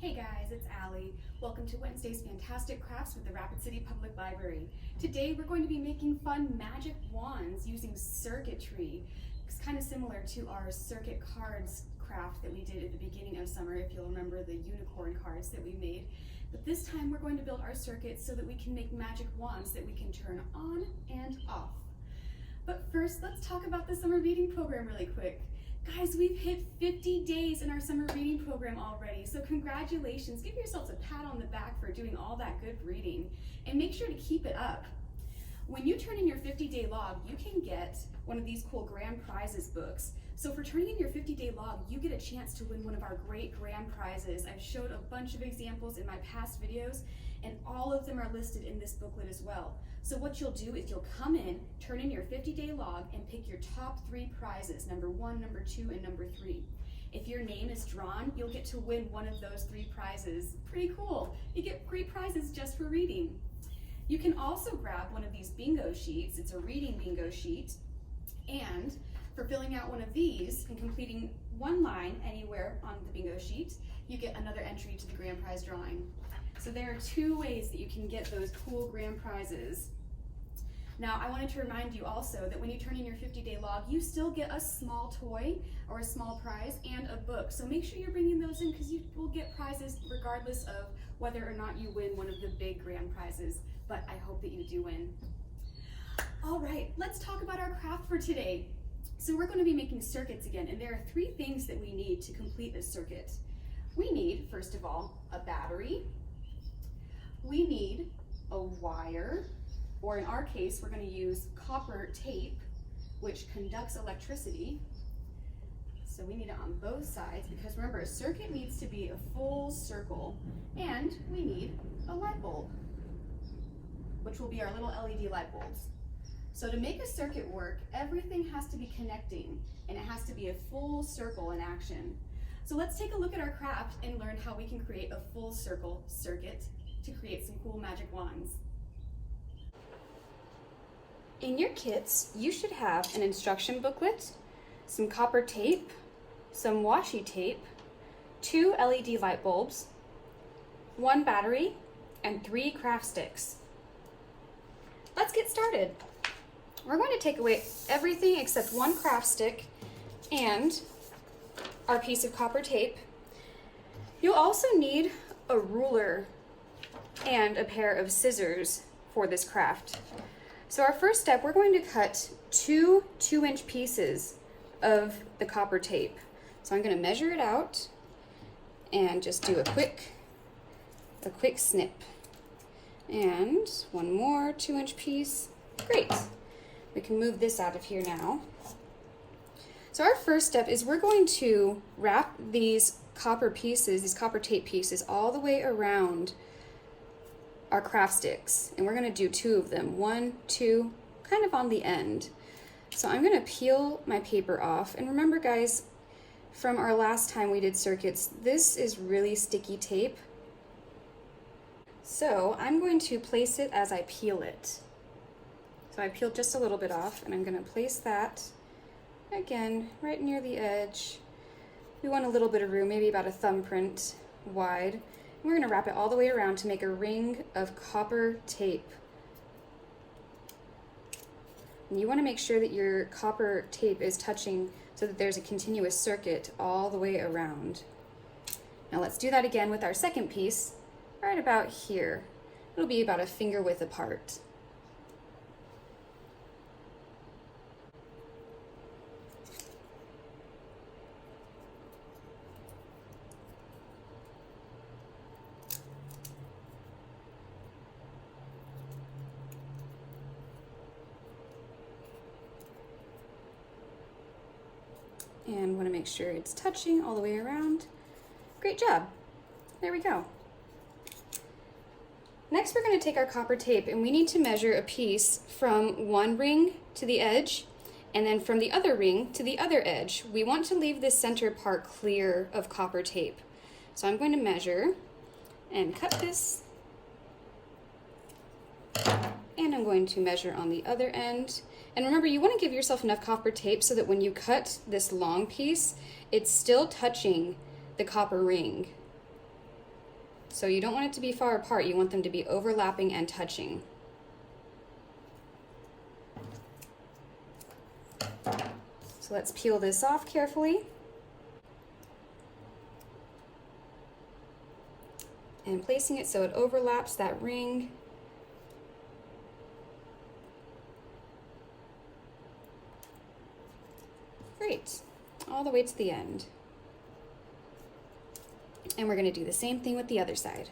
Hey guys, it's Allie. Welcome to Wednesday's Fantastic Crafts with the Rapid City Public Library. Today we're going to be making fun magic wands using circuitry. It's kind of similar to our circuit cards craft that we did at the beginning of summer, if you'll remember the unicorn cards that we made. But this time we're going to build our circuits so that we can make magic wands that we can turn on and off. But first, let's talk about the summer reading program really quick. Guys, we've hit 50 days in our summer reading program already, so congratulations. Give yourselves a pat on the back for doing all that good reading, and make sure to keep it up. When you turn in your 50-day log, you can get one of these cool grand prizes books. So for turning in your 50-day log, you get a chance to win one of our great grand prizes. I've showed a bunch of examples in my past videos, and all of them are listed in this booklet as well. So what you'll do is you'll come in, turn in your 50-day log, and pick your top 3 prizes, number 1, number 2, and number 3. If your name is drawn, you'll get to win one of those 3 prizes. Pretty cool. You get great prizes just for reading. You can also grab one of these bingo sheets. It's a reading bingo sheet. And for filling out one of these and completing one line anywhere on the bingo sheet, you get another entry to the grand prize drawing. So there are 2 ways that you can get those cool grand prizes. Now, I wanted to remind you also that when you turn in your 50-day log, you still get a small toy or a small prize and a book. So make sure you're bringing those in because you will get prizes regardless of whether or not you win one of the big grand prizes. But I hope that you do win. All right, let's talk about our craft for today. So we're going to be making circuits again, and there are 3 things that we need to complete a circuit. We need, first of all, a battery. We need a wire, or in our case, we're going to use copper tape, which conducts electricity. So we need it on both sides because remember, a circuit needs to be a full circle, and we need a light bulb, which will be our little LED light bulbs. So to make a circuit work, everything has to be connecting, and it has to be a full circle in action. So let's take a look at our craft and learn how we can create a full circle circuit to create some cool magic wands. In your kits, you should have an instruction booklet, some copper tape, some washi tape, 2 LED light bulbs, 1 battery, and 3 craft sticks. Let's get started. We're going to take away everything except 1 craft stick and our piece of copper tape. You'll also need a ruler and a pair of scissors for this craft. So our first step, we're going to cut 2 2-inch pieces of the copper tape. So I'm going to measure it out and just do a quick snip. And 1 more 2-inch piece. Great. We can move this out of here now. So our first step is we're going to wrap these copper tape pieces all the way around our craft sticks, and we're going to do 2 of them, 1, 2, kind of on the end. So I'm going to peel my paper off, and remember guys, from our last time we did circuits, this is really sticky tape. So I'm going to place it as I peel it. So I peeled just a little bit off, and I'm going to place that again right near the edge. We want a little bit of room, maybe about a thumbprint wide. We're going to wrap it all the way around to make a ring of copper tape. And you want to make sure that your copper tape is touching so that there's a continuous circuit all the way around. Now let's do that again with our second piece, right about here. It'll be about a finger width apart. And want to make sure it's touching all the way around. Great job. There we go. Next, we're going to take our copper tape, and we need to measure a piece from 1 ring to the edge, and then from the other ring to the other edge. We want to leave this center part clear of copper tape. So I'm going to measure and cut this, and I'm going to measure on the other end. And remember, you want to give yourself enough copper tape so that when you cut this long piece, it's still touching the copper ring. So you don't want it to be far apart, you want them to be overlapping and touching. So let's peel this off carefully. And placing it so it overlaps that ring. Great, all the way to the end. And we're going to do the same thing with the other side.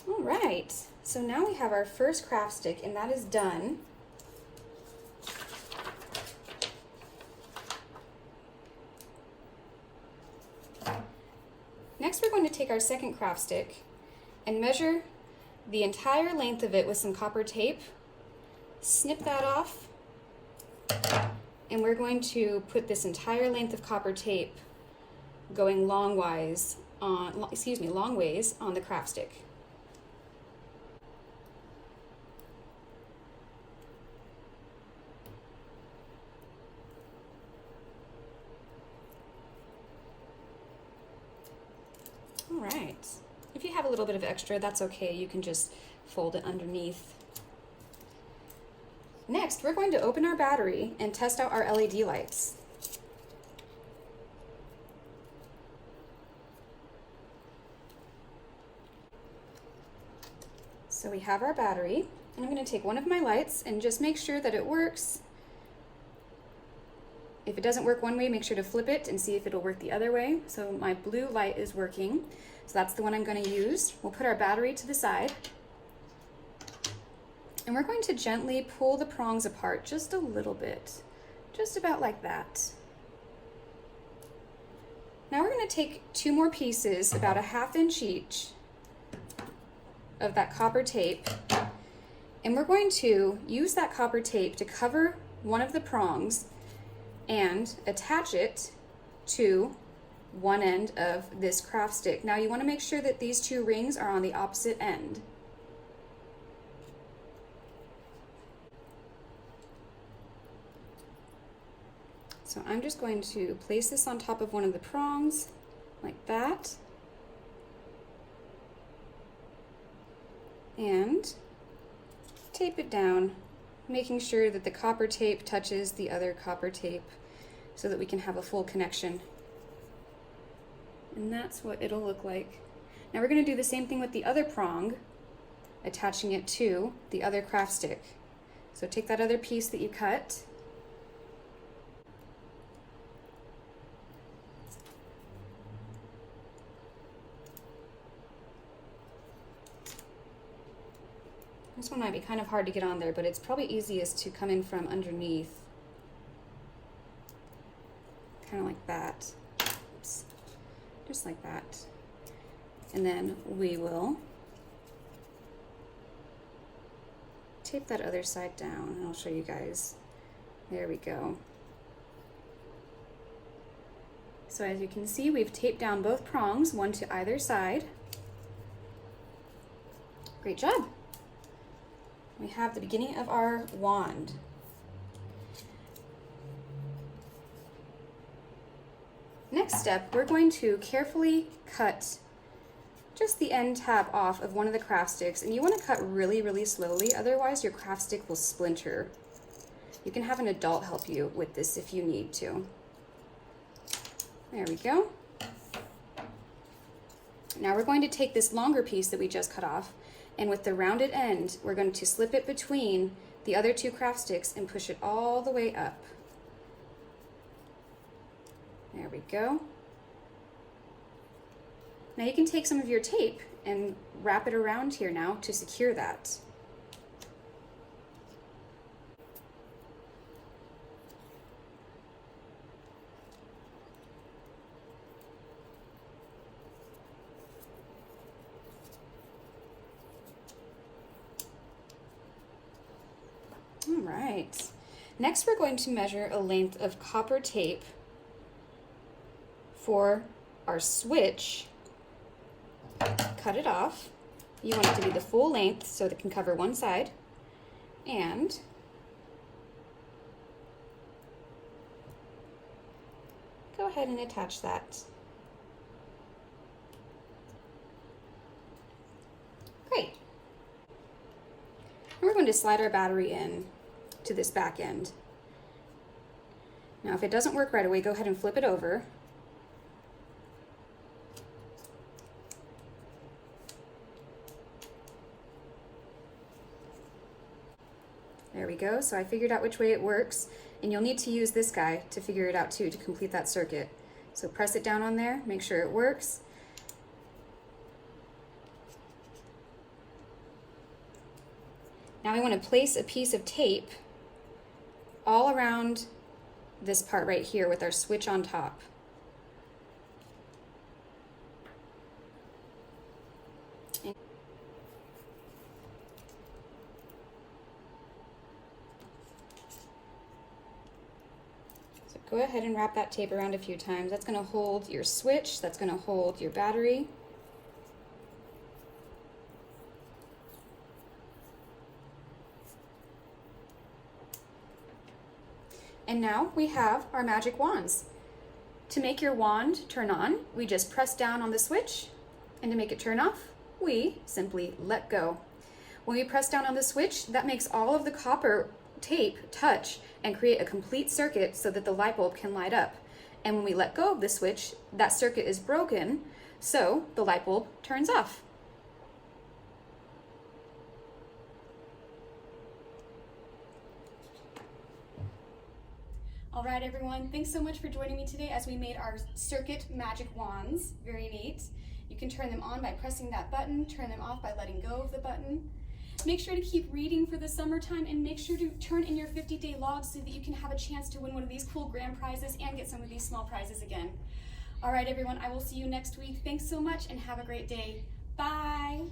All right, so now we have our first craft stick, and that is done. Next, we're going to take our second craft stick and measure the entire length of it with some copper tape. Snip that off, and we're going to put this entire length of copper tape going long ways on the craft stick. All right, if you have a little bit of extra, that's okay. You can just fold it underneath. Next, we're going to open our battery and test out our LED lights. So we have our battery, and I'm going to take one of my lights and just make sure that it works. If it doesn't work one way, make sure to flip it and see if it'll work the other way. So my blue light is working, so that's the one I'm going to use. We'll put our battery to the side, and we're going to gently pull the prongs apart just a little bit, just about like that. Now we're going to take two more pieces, about a 1/2 inch each, of that copper tape, and we're going to use that copper tape to cover one of the prongs and attach it to one end of this craft stick. Now you want to make sure that these two rings are on the opposite end. So I'm just going to place this on top of one of the prongs, like that, and tape it down, making sure that the copper tape touches the other copper tape so that we can have a full connection. And that's what it'll look like. Now we're going to do the same thing with the other prong, attaching it to the other craft stick. So take that other piece that you cut, this one might be kind of hard to get on there, but it's probably easiest to come in from underneath. Kind of like that. Oops. Just like that. And then we will tape that other side down, and I'll show you guys. There we go. So as you can see, we've taped down both prongs, one to either side. Great job. We have the beginning of our wand. Next step, we're going to carefully cut just the end tab off of one of the craft sticks, and you want to cut really, really slowly, otherwise your craft stick will splinter. You can have an adult help you with this if you need to. There we go. Now we're going to take this longer piece that we just cut off, and with the rounded end, we're going to slip it between the other two craft sticks and push it all the way up. There we go. Now you can take some of your tape and wrap it around here now to secure that. All right. Next, we're going to measure a length of copper tape for our switch. Cut it off. You want it to be the full length so that it can cover one side. And go ahead and attach that. Great. And we're going to slide our battery in to this back end. Now if it doesn't work right away, go ahead and flip it over. There we go. So I figured out which way it works, and you'll need to use this guy to figure it out too to complete that circuit. So press it down on there, make sure it works. Now we want to place a piece of tape all around this part right here with our switch on top. So go ahead and wrap that tape around a few times. That's going to hold your switch, that's going to hold your battery. And now we have our magic wands. To make your wand turn on, we just press down on the switch, and to make it turn off, we simply let go. When we press down on the switch, that makes all of the copper tape touch and create a complete circuit so that the light bulb can light up. And when we let go of the switch, that circuit is broken, so the light bulb turns off. All right, everyone, thanks so much for joining me today as we made our circuit magic wands. Very neat. You can turn them on by pressing that button, turn them off by letting go of the button. Make sure to keep reading for the summertime, and make sure to turn in your 50-day logs so that you can have a chance to win one of these cool grand prizes and get some of these small prizes again. All right, everyone, I will see you next week. Thanks so much and have a great day. Bye.